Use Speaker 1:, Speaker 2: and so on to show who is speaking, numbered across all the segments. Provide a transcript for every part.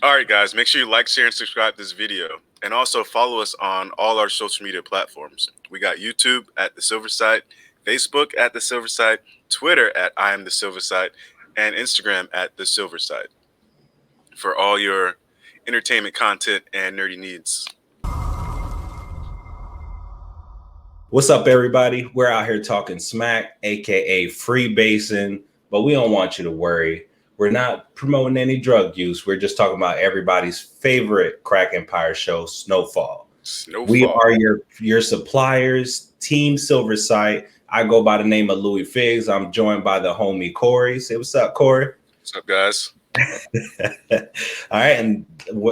Speaker 1: All right, guys, make sure you like, share, and subscribe to this video. And also follow us on all our social media platforms. We got YouTube at The Silver Side, Facebook at The Silver Side, Twitter at I Am The Silver Side, and Instagram at The Silver Side for all your entertainment content and nerdy needs.
Speaker 2: What's up, everybody? We're out here talking smack, aka free basing, but we don't want you to worry. We're not promoting any drug use. We're just talking about everybody's favorite crack empire show, Snowfall. We are your suppliers, Team Silver Side. I go by the name of Louifigs. I'm joined by the homie Kory. Say what's up, Kory.
Speaker 1: What's up, guys?
Speaker 2: All right, and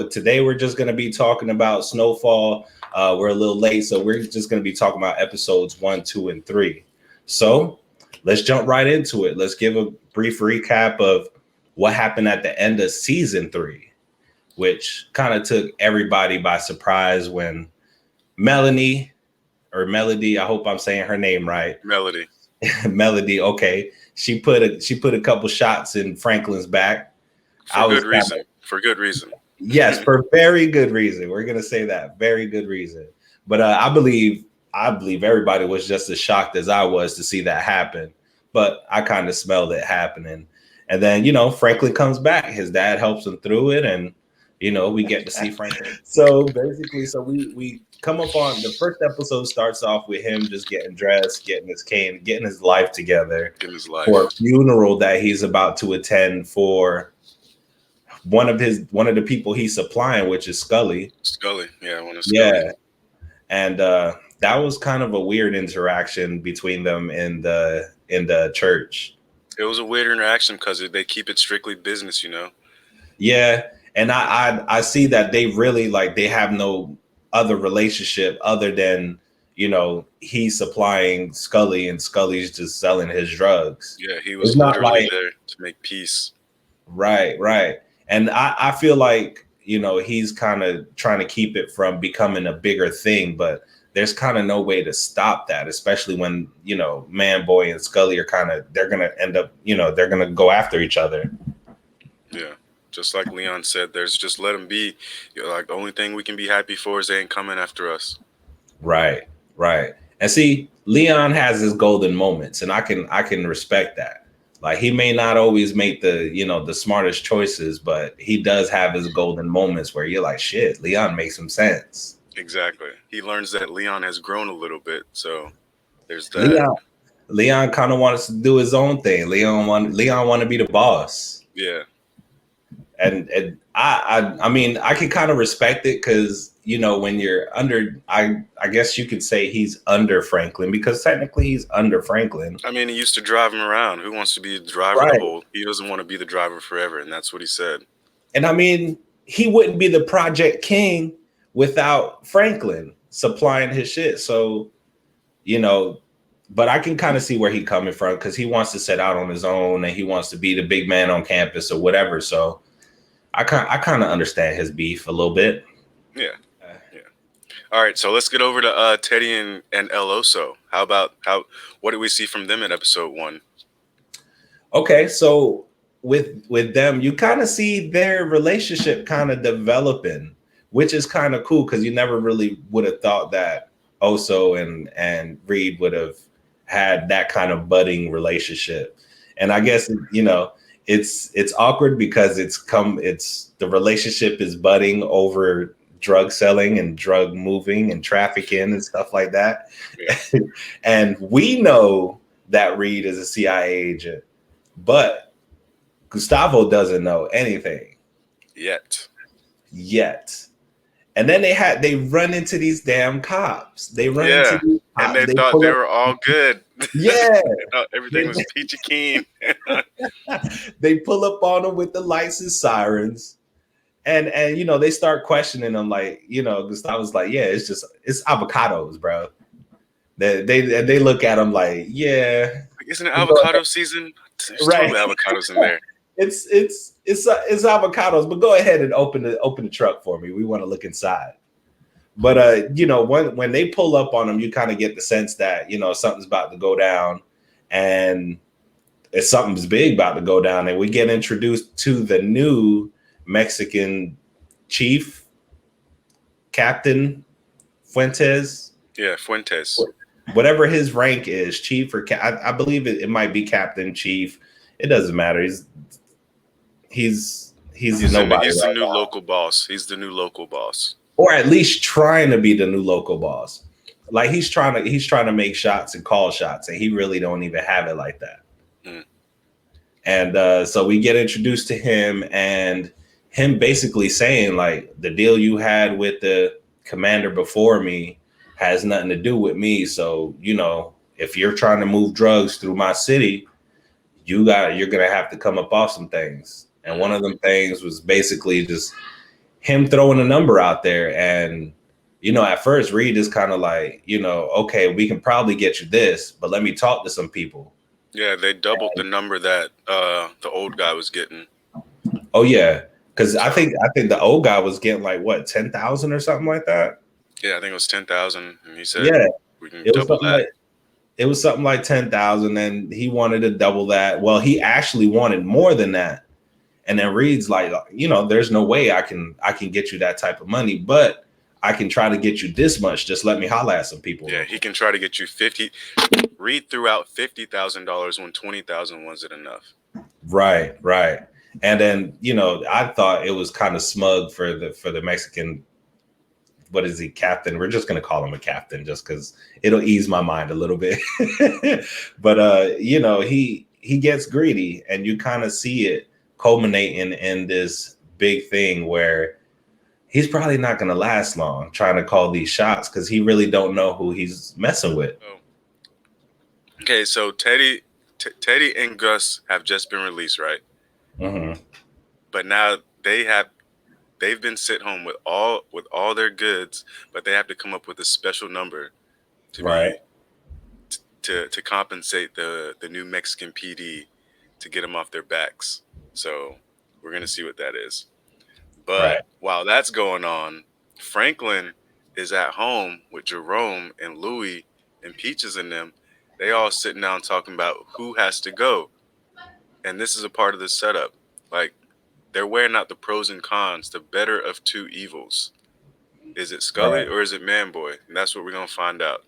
Speaker 2: today we're just going to be talking about Snowfall. We're a little late, so we're just going to be talking about episodes 1, 2, and 3. So let's jump right into it. Let's give a brief recap of what happened at the end of season 3, which kind of took everybody by surprise when Melody, I hope I'm saying her name right. Melody, okay. She put a couple shots in Franklin's back.
Speaker 1: For good reason.
Speaker 2: Yes, for very good reason. We're gonna say that. Very good reason. But I believe everybody was just as shocked as I was to see that happen. But I kind of smelled it happening. And then, Franklin comes back. His dad helps him through it, and we get to see Franklin. So basically, we come up on the first episode starts off with him just getting dressed, getting his cane, getting his life together for a funeral that he's about to attend for one of the people he's supplying, which is Scully.
Speaker 1: Scully. And
Speaker 2: that was kind of a weird interaction between them in the church.
Speaker 1: It was a weird interaction because they keep it strictly business,
Speaker 2: Yeah, and I see that they really they have no other relationship other than he's supplying Scully and Scully's just selling his drugs.
Speaker 1: Yeah, he was literally there to make peace.
Speaker 2: Right. And I feel like, he's kind of trying to keep it from becoming a bigger thing, but there's kind of no way to stop that, especially when, Man Boy and Scully are they're going to end up, they're going to go after each other.
Speaker 1: Yeah. Just like Leon said, just let them be. The only thing we can be happy for is they ain't coming after us.
Speaker 2: Right. And see, Leon has his golden moments, and I can respect that. He may not always make the smartest choices, but he does have his golden moments where you're like, shit, Leon makes some sense.
Speaker 1: Exactly. He learns that Leon has grown a little bit, so there's that.
Speaker 2: Leon kind of wants to do his own thing. Leon want to be the boss.
Speaker 1: Yeah.
Speaker 2: And I mean, I can kind of respect it because, when you're under, I guess you could say he's under Franklin because technically he's under Franklin.
Speaker 1: I mean, he used to drive him around. Who wants to be the driver the whole? He doesn't want to be the driver forever, and that's what he said.
Speaker 2: And I mean, he wouldn't be the Project King without Franklin supplying his shit. So, but I can kind of see where he's coming from because he wants to set out on his own and he wants to be the big man on campus or whatever. So I kind of understand his beef a little bit.
Speaker 1: Yeah. All right, so let's get over to Teddy and El Oso. What did we see from them in episode 1?
Speaker 2: Okay, so with them, you kind of see their relationship kind of developing, which is kind of cool because you never really would have thought that Oso and Reed would have had that kind of budding relationship. And I guess it's awkward because the relationship is budding over drug selling and drug moving and trafficking and stuff like that. Yeah. And we know that Reed is a CIA agent, but Gustavo doesn't know anything
Speaker 1: yet.
Speaker 2: And then they run into these damn cops. They run into these cops.
Speaker 1: And they thought they were all good.
Speaker 2: Yeah.
Speaker 1: Everything was peachy keen.
Speaker 2: They pull up on them with the lights and sirens. And they start questioning them Gustavo's like, yeah, it's avocados, bro. They look at him like, yeah.
Speaker 1: Isn't it avocado season? There's totally avocados in there.
Speaker 2: It's avocados, but go ahead and open the truck for me. We want to look inside. But when they pull up on them, you kind of get the sense that something's about to go down, and something's big about to go down, and we get introduced to the new Mexican Chief, Captain Fuentes.
Speaker 1: Yeah, Fuentes.
Speaker 2: Whatever his rank is, chief or I believe it might be captain, chief. It doesn't matter. He's nobody
Speaker 1: He's the
Speaker 2: right
Speaker 1: new
Speaker 2: now,
Speaker 1: local boss. He's the new local boss.
Speaker 2: or at least trying to be the new local boss. Like he's trying to make shots and call shots, and he really don't even have it like that.
Speaker 1: Mm.
Speaker 2: And so we get introduced to him, and him basically saying like the deal you had with the commander before me has nothing to do with me. So, you know, if you're trying to move drugs through my city, you're gonna have to come up off some things. And one of them things was basically just him throwing a number out there. And, you know, at first Reed is kind of like, you know, okay, we can probably get you this, but let me talk to some people.
Speaker 1: Yeah, they doubled the number that the old guy was getting.
Speaker 2: Oh yeah. Because I think the old guy was getting like what, 10,000 or something like that.
Speaker 1: Yeah, I think it was 10,000, and he said,
Speaker 2: Yeah,
Speaker 1: we can
Speaker 2: it was
Speaker 1: double
Speaker 2: something
Speaker 1: that.
Speaker 2: like it was something like 10,000, and he wanted to double that. Well, he actually wanted more than that. And then Reed's like, you know, there's no way I can get you that type of money, but I can try to get you this much. Just let me holler at some people.
Speaker 1: Yeah, he can try to get you 50. Reed threw out $50,000 when 20,000 wasn't enough.
Speaker 2: Right. And then, you know, I thought it was kind of smug for the Mexican. What is he, captain? We're just gonna call him a captain just because it'll ease my mind a little bit. But you know, he gets greedy, and you kind of see it culminating in this big thing where he's probably not gonna last long trying to call these shots because he really don't know who he's messing with.
Speaker 1: Oh. Okay, so Teddy and Gus have just been released, right?
Speaker 2: Mm-hmm.
Speaker 1: But now they've been sent home with all their goods, but they have to come up with a special number to
Speaker 2: Right.
Speaker 1: to compensate the new Mexican PD to get them off their backs. So we're gonna see what that is. But
Speaker 2: Right.
Speaker 1: while that's going on, Franklin is at home with Jerome and Louis and Peaches and them. They all sitting down talking about who has to go. And this is a part of the setup. Like, they're weighing out the pros and cons, the better of two evils. Is it Scully
Speaker 2: Right.
Speaker 1: or is it Manboy? And that's what we're gonna find out.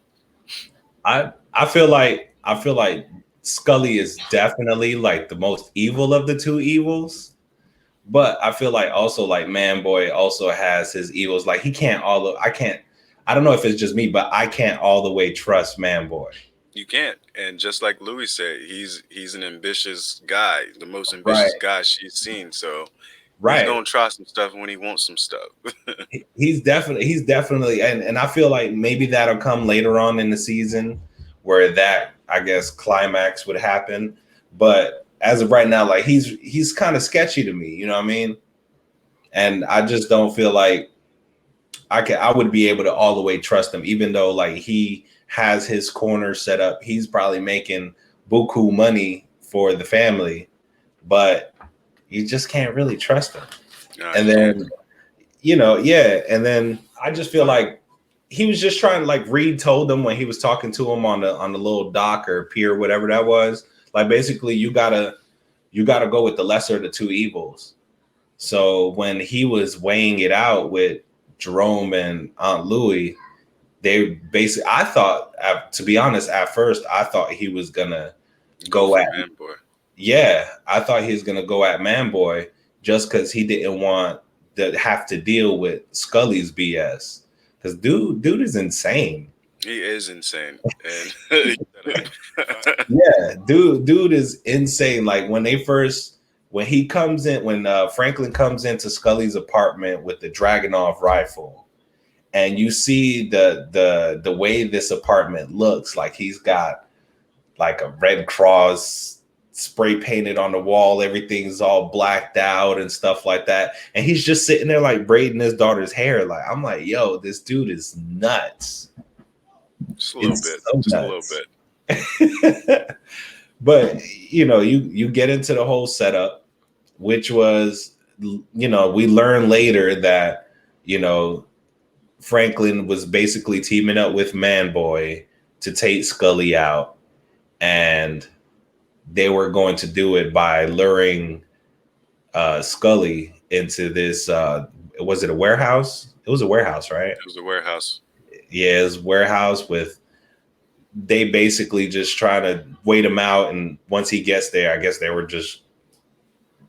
Speaker 2: I feel like Scully is definitely like the most evil of the two evils. But I feel like also like Manboy also has his evils. Like I don't know if it's just me, but I can't all the way trust Manboy.
Speaker 1: You can't. And just like Louis said, he's an ambitious guy, the most
Speaker 2: Right.
Speaker 1: ambitious guy she's seen. So
Speaker 2: Right.
Speaker 1: he's gonna try some stuff when he wants some stuff.
Speaker 2: He's definitely and I feel like maybe that'll come later on in the season where that, I guess, climax would happen. But as of right now, like he's kind of sketchy to me, you know what I mean? And I just don't feel like I would be able to all the way trust him, even though like he has his corner set up. He's probably making buku money for the family, but you just can't really trust him.
Speaker 1: No,
Speaker 2: And
Speaker 1: you
Speaker 2: then
Speaker 1: can't.
Speaker 2: you know, yeah. And then I just feel like he was just trying to, like, Reed told him when he was talking to him on the little dock or pier, whatever that was, like basically you gotta go with the lesser of the two evils. So when he was weighing it out with Jerome and Aunt Louie, they basically, I thought, to be honest, at first I thought he was gonna go at
Speaker 1: Manboy.
Speaker 2: yeah, I thought he was gonna go at Manboy just because he didn't want to have to deal with Scully's BS. Because dude is insane.
Speaker 1: He is insane. And
Speaker 2: Yeah, dude is insane. Like when he comes in, when Franklin comes into Scully's apartment with the Dragonov rifle, and you see the way this apartment looks, like he's got like a Red Cross spray painted on the wall, everything's all blacked out and stuff like that, and he's just sitting there like braiding his daughter's hair. Like, I'm like, yo, this dude is nuts.
Speaker 1: just a little bit.
Speaker 2: So
Speaker 1: Just
Speaker 2: nuts.
Speaker 1: a little bit.
Speaker 2: But you know, you get into the whole setup, which was, you know, we learn later that, you know, Franklin was basically teaming up with Manboy to take Scully out, and they were going to do it by luring Scully into this was it a warehouse? It was a warehouse, right?
Speaker 1: It was the warehouse.
Speaker 2: Yeah, it was a warehouse with, they basically just try to wait him out, and once he gets there, I guess they were just,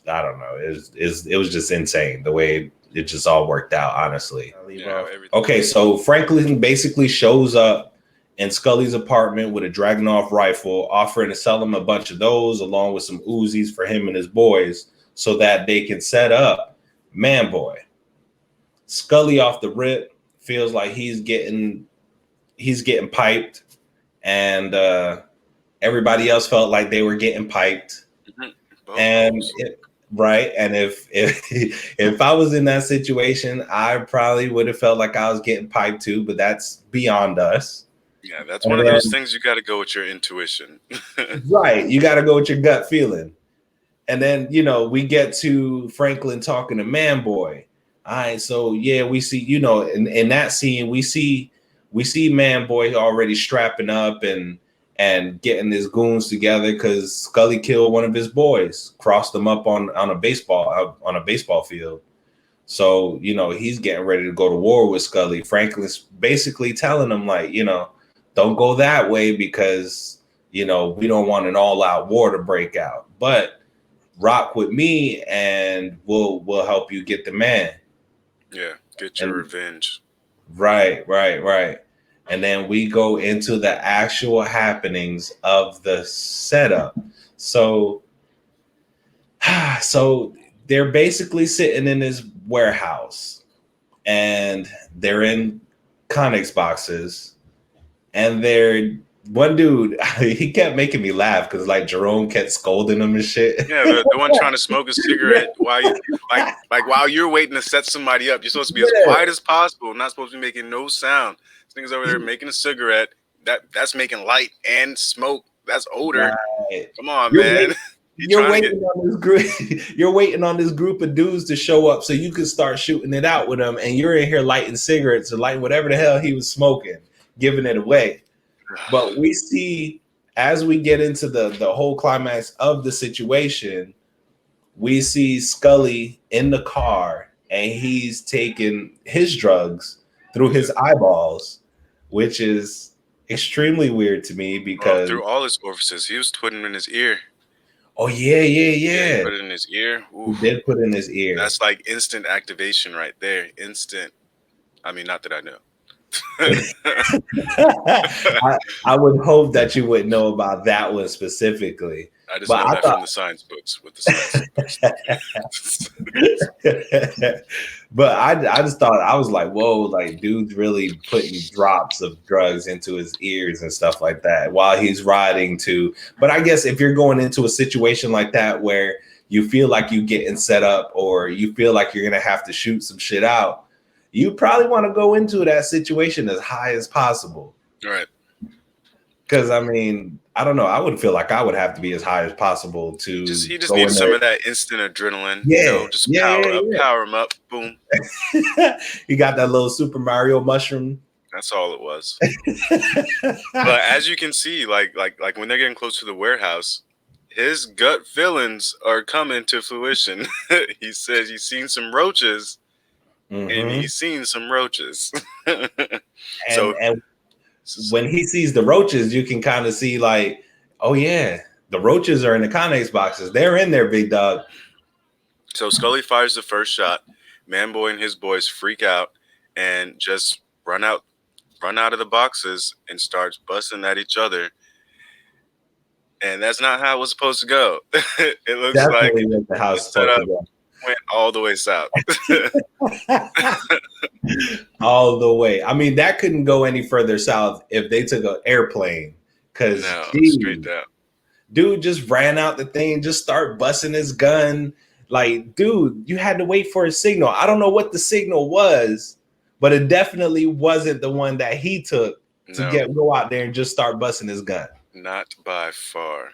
Speaker 2: I don't know. It was just insane the way it just all worked out, honestly.
Speaker 1: Yeah,
Speaker 2: Okay, so Franklin basically shows up in Scully's apartment with a Dragunov rifle, offering to sell him a bunch of those along with some Uzis for him and his boys so that they can set up Man Boy. Scully off the rip feels like he's getting piped, and everybody else felt like they were getting piped. And right, and if if I was in that situation, I probably would have felt like I was getting piped too, but that's beyond us.
Speaker 1: Yeah, that's one of those things you got to go with your intuition.
Speaker 2: Right, you got to go with your gut feeling. And then, you know, we get to Franklin talking to Man Boy. All right, so yeah, we see, you know, in that scene, we see Man Boy already strapping up and getting his goons together because Scully killed one of his boys, crossed them up on a baseball field. So, you know, he's getting ready to go to war with Scully. Franklin's basically telling him, like, you know, don't go that way because, you know, we don't want an all-out war to break out. But rock with me and we'll help you get the man.
Speaker 1: Yeah, get your revenge.
Speaker 2: Right. And then we go into the actual happenings of the setup. So they're basically sitting in this warehouse and they're in Connex boxes, and they're one dude, he kept making me laugh because like Jerome kept scolding him and shit.
Speaker 1: Yeah, the one trying to smoke a cigarette while you while you're waiting to set somebody up. You're supposed to be as quiet as possible, not supposed to be making no sound. This nigga's over there making a cigarette. That's making light and smoke. That's odor. Right. Come on, man.
Speaker 2: You're waiting on this group. You're waiting on this group of dudes to show up so you can start shooting it out with them, and you're in here lighting cigarettes or lighting whatever the hell he was smoking, giving it away. But we see, as we get into the whole climax of the situation, we see Scully in the car and he's taking his drugs through his eyeballs, which is extremely weird to me because
Speaker 1: through all his orifices, he was putting them in his ear.
Speaker 2: Oh yeah.
Speaker 1: He put it in his ear.
Speaker 2: Oof. He did put it in his ear.
Speaker 1: That's like instant activation right there. Instant. I mean, not that I know.
Speaker 2: I would hope that you would know about that one specifically.
Speaker 1: I just know that from the science books with the science books.
Speaker 2: But I just thought, I was like, whoa, like dude's really putting drops of drugs into his ears and stuff like that while he's riding to. But I guess if you're going into a situation like that where you feel like you're getting set up or you feel like you're gonna have to shoot some shit out, you probably want to go into that situation as high as possible.
Speaker 1: Right.
Speaker 2: Because I mean, I don't know. I would feel like I would have to be as high as possible to.
Speaker 1: He just needs some of that instant adrenaline.
Speaker 2: Yeah,
Speaker 1: you know, just power him up. Boom.
Speaker 2: You got that little Super Mario mushroom.
Speaker 1: That's all it was. But as you can see, like when they're getting close to the warehouse, his gut feelings are coming to fruition. He says he's seen some roaches, and he's seen some roaches.
Speaker 2: And when he sees the roaches, you can kind of see like, oh yeah, the roaches are in the Connex boxes. They're in there, big dog.
Speaker 1: So Scully fires the first shot. Man Boy and his boys freak out and just run out of the boxes and starts busting at each other. And that's not how it was supposed to go. It looks
Speaker 2: definitely
Speaker 1: like
Speaker 2: the house supposed to go.
Speaker 1: Went all the way south.
Speaker 2: All the way. I mean, that couldn't go any further south if they took an airplane. Because
Speaker 1: straight down.
Speaker 2: Dude just ran out the thing, just start busting his gun. Like, dude, you had to wait for a signal. I don't know what the signal was, but it definitely wasn't the one that he took to go out there and just start busting his gun.
Speaker 1: Not by far.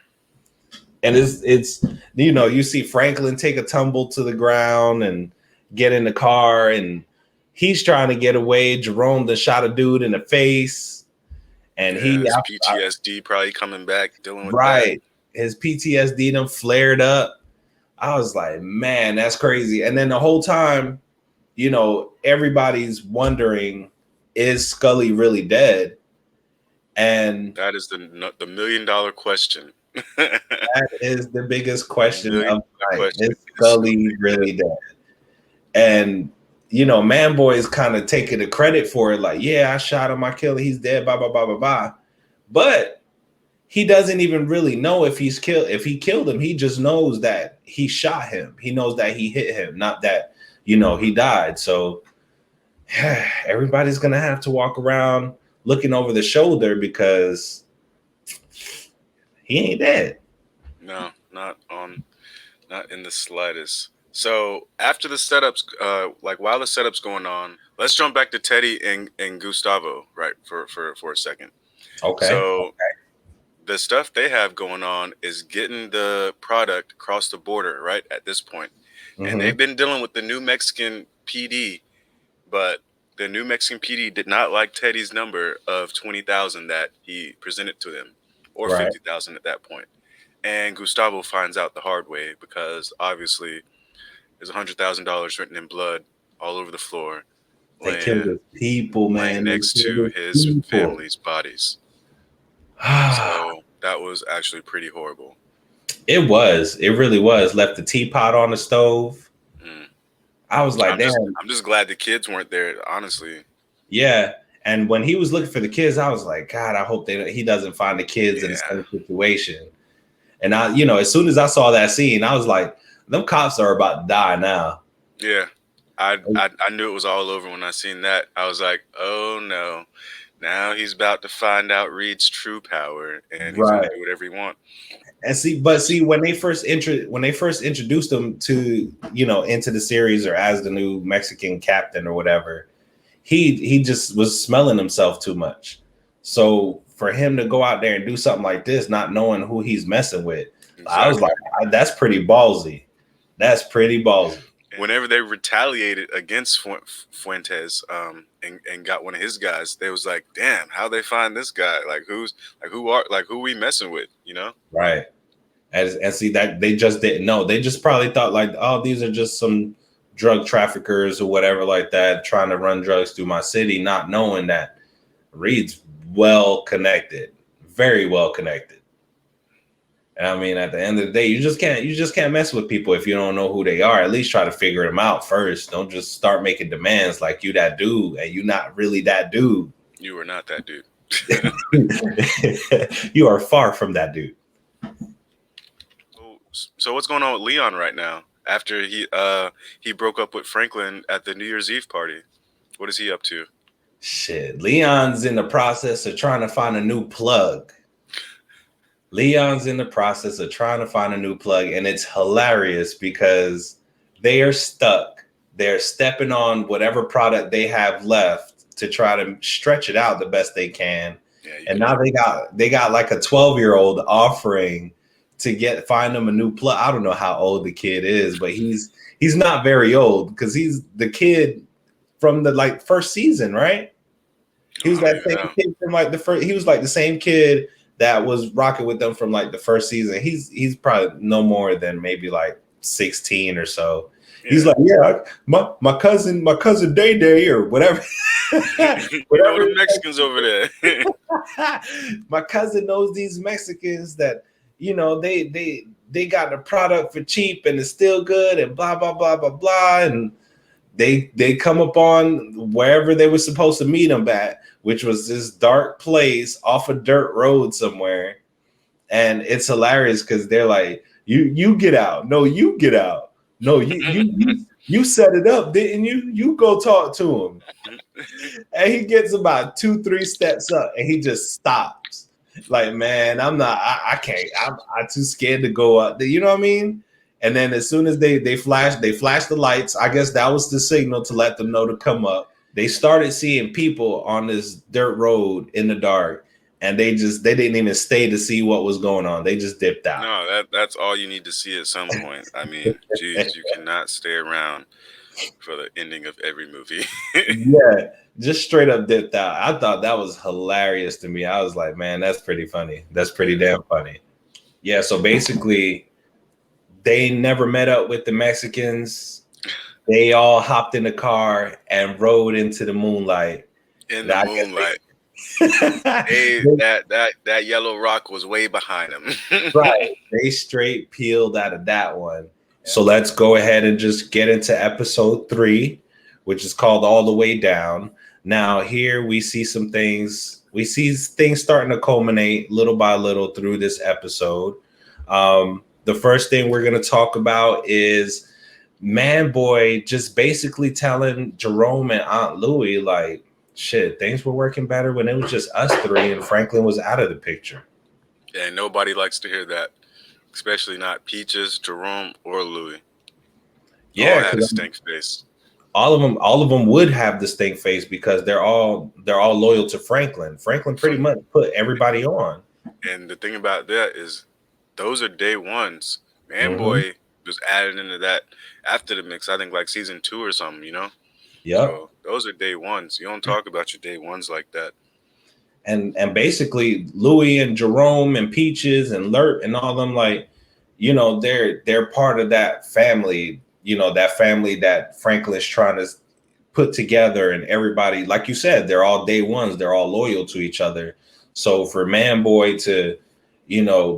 Speaker 2: And it's you know, you see Franklin take a tumble to the ground and get in the car, and he's trying to get away. Jerome done shot a dude in the face, and his
Speaker 1: PTSD probably coming back, dealing with that.
Speaker 2: His PTSD done flared up. I was like, man, that's crazy. And then the whole time, everybody's wondering, is Scully really dead? And
Speaker 1: That is the $1 million question.
Speaker 2: that is the biggest
Speaker 1: The
Speaker 2: question
Speaker 1: million
Speaker 2: of
Speaker 1: dollar
Speaker 2: the night.
Speaker 1: question
Speaker 2: Is
Speaker 1: is Scully
Speaker 2: Scully
Speaker 1: dead?
Speaker 2: really dead? And Man Boy is kind of taking the credit for it, like, yeah, I shot him, I killed him, he's dead, blah blah blah blah blah. But he doesn't even really know if he killed him. He just knows that he shot him. He knows that he hit him, not that he died. So everybody's gonna have to walk around looking over the shoulder because he ain't dead.
Speaker 1: No, not in the slightest. So after the setups, like while the setups going on, let's jump back to Teddy and Gustavo, right, for a second.
Speaker 2: Okay.
Speaker 1: So the stuff they have going on is getting the product across the border, right, at this point. And
Speaker 2: Mm-hmm.
Speaker 1: they've been dealing with the New Mexican PD, but the New Mexican PD did not like Teddy's number of 20,000 that he presented to them, or
Speaker 2: Right.
Speaker 1: 50,000 at that point. And Gustavo finds out the hard way because obviously there's $100,000 written in blood all over the floor,
Speaker 2: They killed
Speaker 1: laying
Speaker 2: his people,
Speaker 1: laying
Speaker 2: man. They
Speaker 1: next
Speaker 2: killed
Speaker 1: to
Speaker 2: his
Speaker 1: his
Speaker 2: people.
Speaker 1: family's bodies. So that was actually pretty horrible.
Speaker 2: It was. It really was. Left the teapot on the stove.
Speaker 1: Mm.
Speaker 2: I was like,
Speaker 1: I'm just
Speaker 2: damn.
Speaker 1: I'm just glad the kids weren't there. Honestly,
Speaker 2: Yeah. And when he was looking for the kids, I was like, God, I hope he doesn't find the kids in the
Speaker 1: yeah,
Speaker 2: same situation. And as soon as I saw that scene, I was like, them cops are about to die now.
Speaker 1: yeah. I knew it was all over when I seen that. I was like, oh no, now he's about to find out Reed's true power, and he's gonna
Speaker 2: Right.
Speaker 1: do whatever he wants.
Speaker 2: And see, when they first introduced him to into the series or as the new Mexican captain or whatever, he just was smelling himself too much. So for him to go out there and do something like this, not knowing who he's messing with, I was
Speaker 1: Exactly.
Speaker 2: like, that's pretty ballsy. That's pretty ballsy.
Speaker 1: Whenever they retaliated against Fuentes, and got one of his guys, they was like, "Damn, how they find this guy? Like, who we messing with? You know?"
Speaker 2: Right. And see that they just didn't know. They just probably thought like, oh, these are just some drug traffickers or whatever like that trying to run drugs through my city, not knowing that Reed's well connected, very well connected. And I mean, at the end of the day, you just can't mess with people if you don't know who they are. At least try to figure them out first. Don't just start making demands like you that dude and you not really that dude.
Speaker 1: You are not that dude.
Speaker 2: You are far from that dude.
Speaker 1: So what's going on with Leon right now? After he broke up with Franklin at the New Year's Eve party, what is he up to?
Speaker 2: Shit, Leon's in the process of trying to find a new plug. Leon's in the process of trying to find a new plug, and it's hilarious because they are stuck. They're stepping on whatever product they have left to try to stretch it out the best they can.
Speaker 1: Yeah,
Speaker 2: and now they got like a 12-year-old offering to find them a new plug. I don't know how old the kid is, but he's not very old because he's the kid from the first season, right? He was that same kid from the first. He was like the same kid that was rocking with them from the first season. He's probably no more than maybe 16 or so. Yeah. He's like, yeah, my cousin Day Day or whatever.
Speaker 1: Whatever the Mexicans over there.
Speaker 2: My cousin knows these Mexicans that they got the product for cheap and it's still good and blah blah blah blah blah, and they come upon wherever they were supposed to meet them at, which was this dark place off a dirt road somewhere. And it's hilarious because they're like, you get out. No, you get out. No, you set it up, didn't you? You go talk to him. And he gets about 2-3 steps up and he just stops. Like, man, I can't. I'm too scared to go up. You know what I mean? And then as soon as they flash the lights, I guess that was the signal to let them know to come up. They started seeing people on this dirt road in the dark, and they didn't even stay to see what was going on. They just dipped out.
Speaker 1: No, that's all you need to see at some point. I mean, geez, you cannot stay around for the ending of every movie.
Speaker 2: Yeah, just straight up dipped out. I thought that was hilarious to me. I was like, man, that's pretty funny. That's pretty damn funny. Yeah, so basically they never met up with the Mexicans. They all hopped in the car and rode into the moonlight.
Speaker 1: In
Speaker 2: And
Speaker 1: the
Speaker 2: I
Speaker 1: moonlight.
Speaker 2: guess
Speaker 1: They, that yellow rock was way behind him.
Speaker 2: right. They straight peeled out of that one. So let's go ahead and just get into episode 3, which is called All the Way Down. Now, here we see some things. We see things starting to culminate little by little through this episode. The first thing we're going to talk about is Man Boy just basically telling Jerome and Aunt Louie, like, shit, things were working better when it was just us three and Franklin was out of the picture.
Speaker 1: And nobody likes to hear that, especially not Peaches, Jerome, or Louis. All
Speaker 2: Yeah,
Speaker 1: had a
Speaker 2: because
Speaker 1: stink face.
Speaker 2: all of them would have this stink face because they're all loyal to Franklin. Franklin pretty
Speaker 1: From
Speaker 2: much put everybody on.
Speaker 1: and the thing about that is, those are day ones. Man
Speaker 2: Mm-hmm.
Speaker 1: Boy was added into that after the mix. I think like season 2 or something.
Speaker 2: Yep.
Speaker 1: So those are day ones. You don't talk about your day ones like that.
Speaker 2: And basically Louis and Jerome and Peaches and Lurt and all them, like, they're part of that family, that family that Franklin's trying to put together, and everybody, like you said, they're all day ones, they're all loyal to each other. So for Man Boy to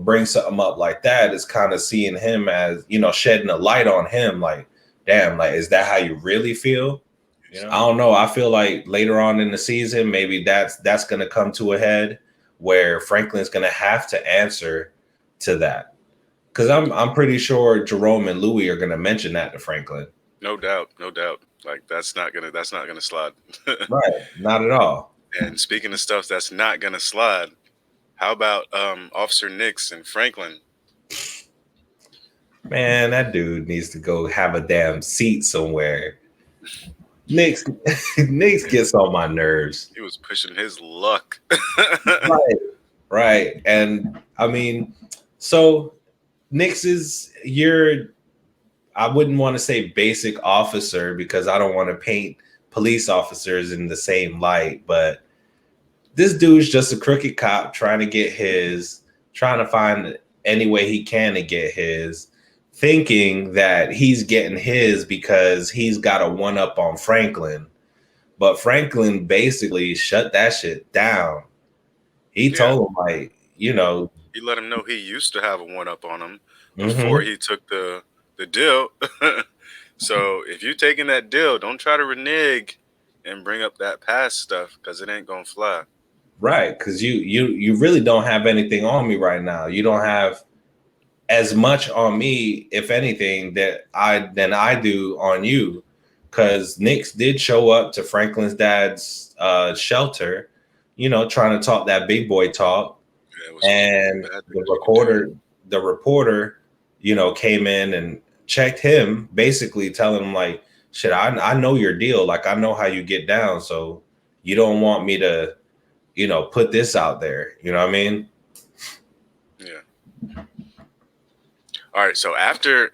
Speaker 2: bring something up like that is kind of seeing him as, shedding a light on him, like, damn, like, is that how you really feel? I don't know. I feel like later on in the season, maybe that's going to come to a head where Franklin's going to have to answer to that, because I'm pretty sure Jerome and Louis are going to mention that to Franklin.
Speaker 1: No doubt, no doubt. Like that's not gonna slide.
Speaker 2: Right? Not at all.
Speaker 1: And speaking of stuff that's not gonna slide, how about Officer Nix and Franklin?
Speaker 2: Man, that dude needs to go have a damn seat somewhere. Nick's Nick's gets on my nerves.
Speaker 1: He was pushing his luck.
Speaker 2: Right. Right. And I mean, so Nick's is your, I wouldn't want to say basic officer because I don't want to paint police officers in the same light, but this dude's just a crooked cop trying to find any way he can to get his, thinking that he's getting his because he's got a one up on Franklin. But Franklin basically shut that shit down. He
Speaker 1: Yeah,
Speaker 2: told him, like,
Speaker 1: he let him know he used to have a one up on him before
Speaker 2: mm-hmm.
Speaker 1: he took the deal. So if you taking that deal, don't try to renege and bring up that past stuff because it ain't gonna fly.
Speaker 2: Right, because you really don't have anything on me right now. You don't have as much on me, if anything, than I do on you. Because Nix did show up to Franklin's dad's shelter, trying to talk that big boy talk.
Speaker 1: Yeah, it was one of the most
Speaker 2: And
Speaker 1: bad things you could do.
Speaker 2: the reporter, came in and checked him, basically telling him, like, shit, I know your deal. Like, I know how you get down. So you don't want me to, put this out there. You know what I mean?
Speaker 1: Yeah. All right. So after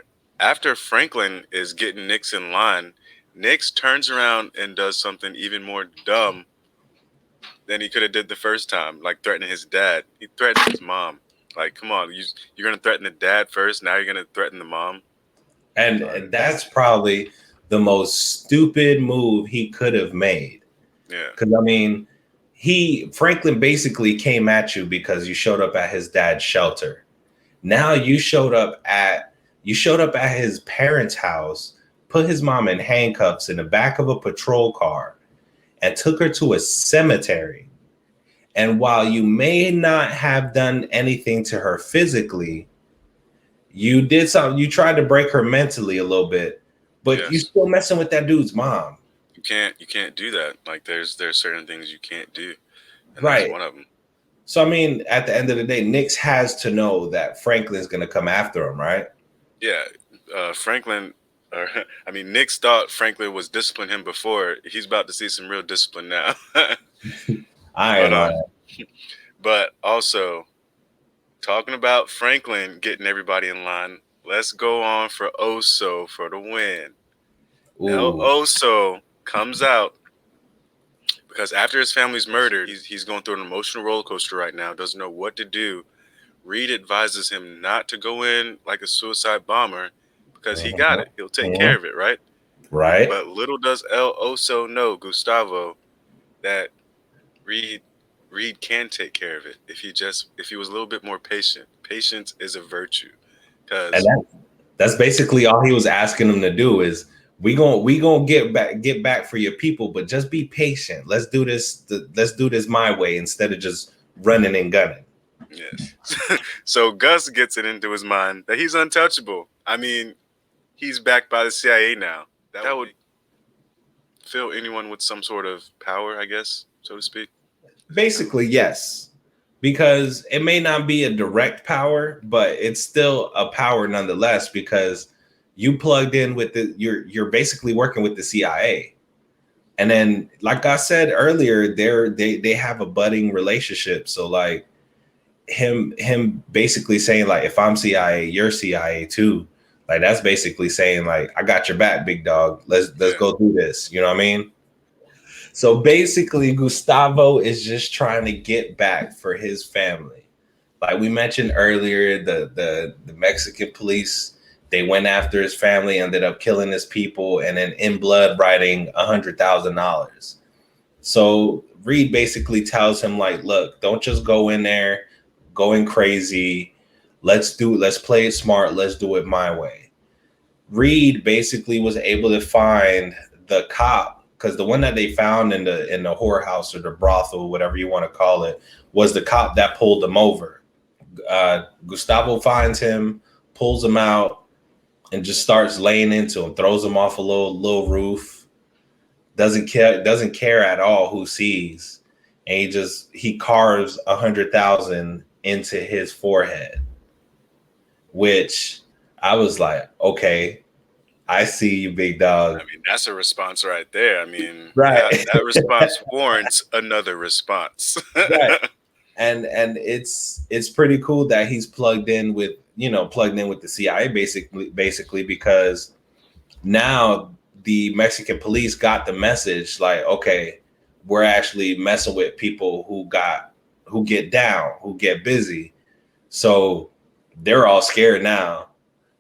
Speaker 1: Franklin is getting Nix in line, Nix turns around and does something even more dumb than he could have did the first time, like threatening his dad. He threatened his mom. Like, come on, you're gonna threaten the dad first. Now you're gonna threaten the mom.
Speaker 2: And that's probably the most stupid move he could have made.
Speaker 1: Yeah.
Speaker 2: Because I mean, Franklin basically came at you because you showed up at his dad's shelter. Now you showed up at his parents' house, put his mom in handcuffs in the back of a patrol car, and took her to a cemetery. And while you may not have done anything to her physically, you did something. You tried to break her mentally a little bit, but you
Speaker 1: Yes.
Speaker 2: still messing with that dude's mom.
Speaker 1: You can't do that. Like there's certain things you can't do, and that's
Speaker 2: Right.
Speaker 1: one of them.
Speaker 2: So, I mean, at the end of the day, Nix has to know that Franklin's going to come after him, right?
Speaker 1: Yeah. Franklin, or I mean, Nix thought Franklin was disciplining him before. He's about to see some real discipline now.
Speaker 2: I
Speaker 1: but
Speaker 2: ain't lying.
Speaker 1: but also talking about Franklin getting everybody in line. Let's go on for Oso for the win. El
Speaker 2: Ooh.
Speaker 1: Oso comes out because after his family's murdered, he's going through an emotional roller coaster right now. Doesn't know what to do. Reed advises him not to go in like a suicide bomber because he got
Speaker 2: Mhm.
Speaker 1: it. He'll take care
Speaker 2: Mhm.
Speaker 1: of it, right?
Speaker 2: Right.
Speaker 1: But little does El Oso know, Gustavo, that Reed Reed can take care of it if he was a little bit more patient. Patience is a virtue,
Speaker 2: And
Speaker 1: because
Speaker 2: that's basically all he was asking them to do is we gonna get back for your people, but just be patient. Let's do this my way instead of just running and gunning.
Speaker 1: yeah. So Gus gets it into his mind that he's untouchable. I mean, he's backed by the CIA now. That would fill anyone with some sort of power, I guess, so to speak.
Speaker 2: Basically, yes. Because it may not be a direct power, but it's still a power nonetheless, because you plugged in with you're basically working with the CIA. And then, like I said earlier, they have a budding relationship. So like him basically saying like, if I'm CIA, you're CIA too. Like that's basically saying like, I got your back, big dog. Let's
Speaker 1: Yeah.
Speaker 2: go do this. You know what I mean? So basically, Gustavo is just trying to get back for his family. Like we mentioned earlier, the Mexican police, they went after his family, ended up killing his people, and then in blood writing $100,000. So Reed basically tells him like, look, don't just go in there going crazy. Let's play it smart. Let's do it my way. Reed basically was able to find the cop, because the one that they found in the whorehouse or the brothel, whatever you want to call it, was the cop that pulled them over. Gustavo finds him, pulls him out, and just starts laying into him, throws him off a little roof. Doesn't care at all who sees, and he carves 100,000 into his forehead, which I was like, okay, I see you, big
Speaker 1: I
Speaker 2: dog.
Speaker 1: mean, that's a response right there. I mean,
Speaker 2: Right.
Speaker 1: that response warrants another response.
Speaker 2: Right. And it's pretty cool that he's plugged in with the CIA basically because now the Mexican police got the message like, okay, we're actually messing with people who get down, who get busy. So they're all scared now.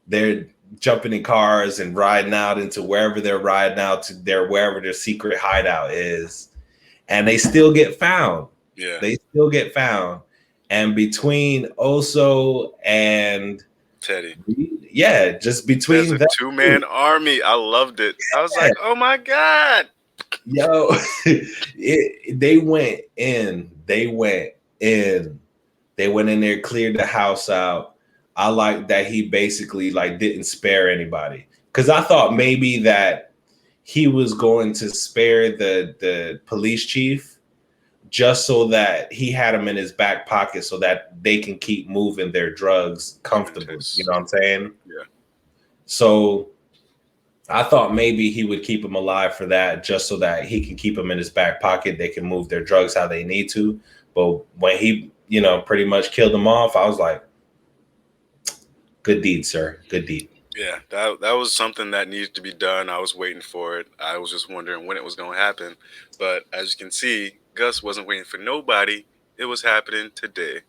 Speaker 2: They're jumping in cars and riding out into wherever they're riding out to wherever their secret hideout is. And they still get found.
Speaker 1: Yeah.
Speaker 2: They still get found. And between Oso and
Speaker 1: Teddy.
Speaker 2: yeah, just
Speaker 1: There's
Speaker 2: between
Speaker 1: a
Speaker 2: them two.
Speaker 1: two-man army. I loved it. I was
Speaker 2: Yeah,
Speaker 1: like, oh my God.
Speaker 2: yo, they went in. They went in. They went in there, cleared the house out. I like that he basically like didn't spare anybody, because I thought maybe that he was going to spare the police chief just so that he had him in his back pocket so that they can keep moving their drugs comfortably. You know what I'm saying?
Speaker 1: Yeah.
Speaker 2: So I thought maybe he would keep him alive for that, just so that he can keep him in his back pocket. They can move their drugs how they need to. But when he, pretty much killed him off, I was like, good deed, sir. Good deed.
Speaker 1: Yeah, that was something that needed to be done. I was waiting for it. I was just wondering when it was going to happen. But as you can see, Gus wasn't waiting for nobody. It was happening today.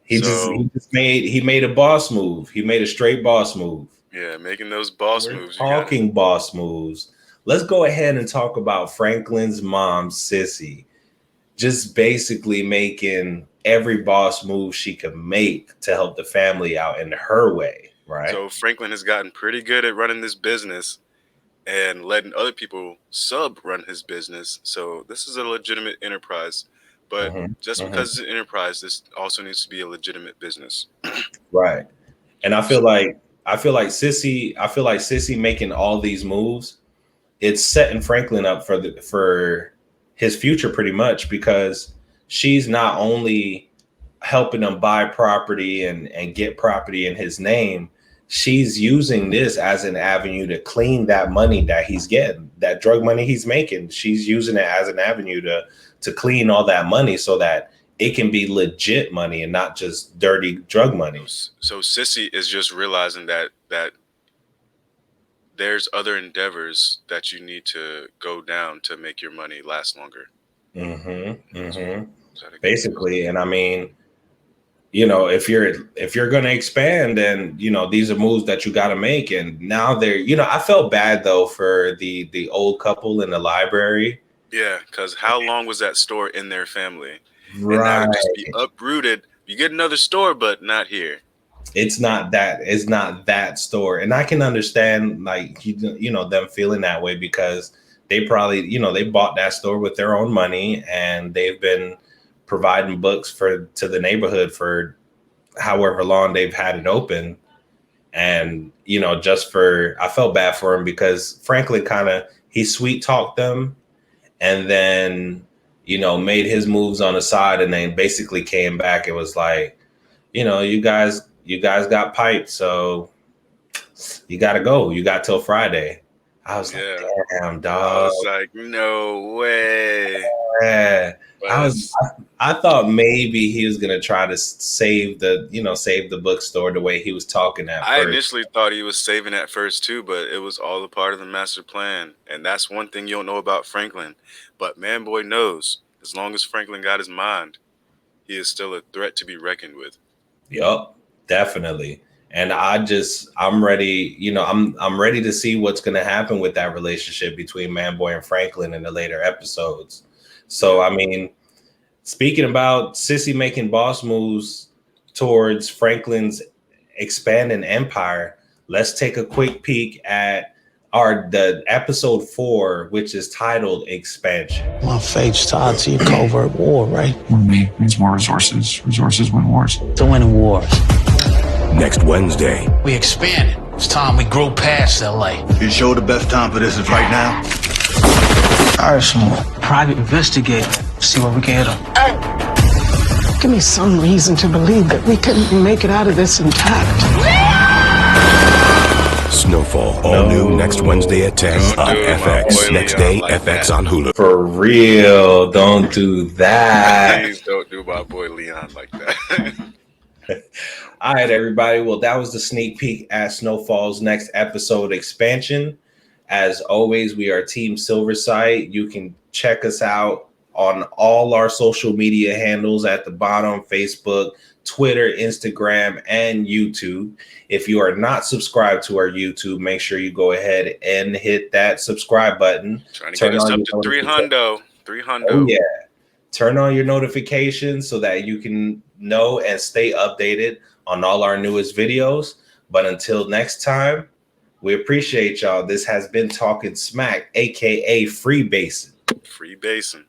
Speaker 2: He just
Speaker 1: So,
Speaker 2: he just made he made a boss move. He made a straight boss move.
Speaker 1: yeah, making those boss
Speaker 2: We're
Speaker 1: moves, you got it.
Speaker 2: talking boss moves. Let's go ahead and talk about Franklin's mom, Sissy, just basically making every boss move she could make to help the family out in her way, right?
Speaker 1: So Franklin has gotten pretty good at running this business and letting other people sub run his business. So this is a legitimate enterprise. But
Speaker 2: Hmm.
Speaker 1: just
Speaker 2: Hmm.
Speaker 1: because it's an enterprise, this also needs to be a legitimate business.
Speaker 2: Right. And I feel like Sissy making all these moves, it's setting Franklin up for his future pretty much, because she's not only helping him buy property and get property in his name, she's using this as an avenue to clean that money that he's getting, that drug money he's making. She's using it as an avenue to clean all that money so that it can be legit money and not just dirty drug money.
Speaker 1: So Sissy is just realizing that there's other endeavors that you need to go down to make your money last longer.
Speaker 2: Mm-hmm.
Speaker 1: Is
Speaker 2: Mm-hmm.
Speaker 1: that a good
Speaker 2: Basically, and I mean, you know, if you're going to expand, then, you know, these are moves that you got to make. And now they're, you know, I felt bad though for the old couple in the library.
Speaker 1: Yeah, because how long was that store in their family? And now to
Speaker 2: Right.
Speaker 1: just be uprooted, you get another store, but not here.
Speaker 2: It's not that store. And I can understand, like, you know, them feeling that way because they probably, you know, they bought that store with their own money, and they've been providing books for to the neighborhood for however long they've had it open. And, you know, I felt bad for him because Franklin kind of, he sweet talked them, and then, you know, made his moves on the side, and then basically came back. It was like, you know, you guys got piped, so you got to go. You got till Friday. I was like,
Speaker 1: Yeah.
Speaker 2: damn,
Speaker 1: I
Speaker 2: dog.
Speaker 1: was like, no way.
Speaker 2: Yeah.
Speaker 1: But it's,
Speaker 2: I thought maybe he was gonna try to save the bookstore the way he was talking at
Speaker 1: I
Speaker 2: first.
Speaker 1: initially thought he was saving at first too, but it was all a part of the master plan. And that's one thing you don't know about Franklin. But man, boy knows, as long as Franklin got his mind, he is still a threat to be reckoned with.
Speaker 2: Yup, definitely. And I'm ready, you know, I'm ready to see what's gonna happen with that relationship between Manboy and Franklin in the later episodes. So
Speaker 1: Yeah.
Speaker 2: I mean, speaking about Sissy making boss moves towards Franklin's expanding empire, let's take a quick peek at the episode 4, which is titled Expansion.
Speaker 3: My fate's tied to your covert war, right?
Speaker 4: Me means more resources. Resources win wars.
Speaker 3: To winning wars.
Speaker 5: Next Wednesday.
Speaker 3: We expanded. It's time we grew past LA.
Speaker 6: You sure the best time for this is right now?
Speaker 3: Hire some private investigator. See what we can get them.
Speaker 7: Give me some reason to believe that we can make it out of this intact.
Speaker 5: Snowfall, all new next Wednesday at 10
Speaker 1: Don't
Speaker 5: on
Speaker 1: do my
Speaker 5: FX.
Speaker 1: boy
Speaker 5: Next
Speaker 1: Leon
Speaker 5: day,
Speaker 1: like
Speaker 5: FX
Speaker 1: that.
Speaker 5: on Hulu.
Speaker 2: For real, don't do that.
Speaker 1: Please don't do my boy Leon like that.
Speaker 2: All right, everybody. Well, that was the sneak peek at Snowfall's next episode, Expansion. As always, we are Team Silverside. You can check us out on all our social media handles at the bottom: Facebook, Twitter, Instagram, and YouTube. If you are not subscribed to our YouTube, make sure you go ahead and hit that subscribe button.
Speaker 1: Trying to get us up to 300. 300.
Speaker 2: Oh, yeah. Turn on your notifications so that you can know and stay updated on all our newest videos. But until next time, we appreciate y'all. This has been Talking Smack, aka Free Basin.
Speaker 1: Free Basin.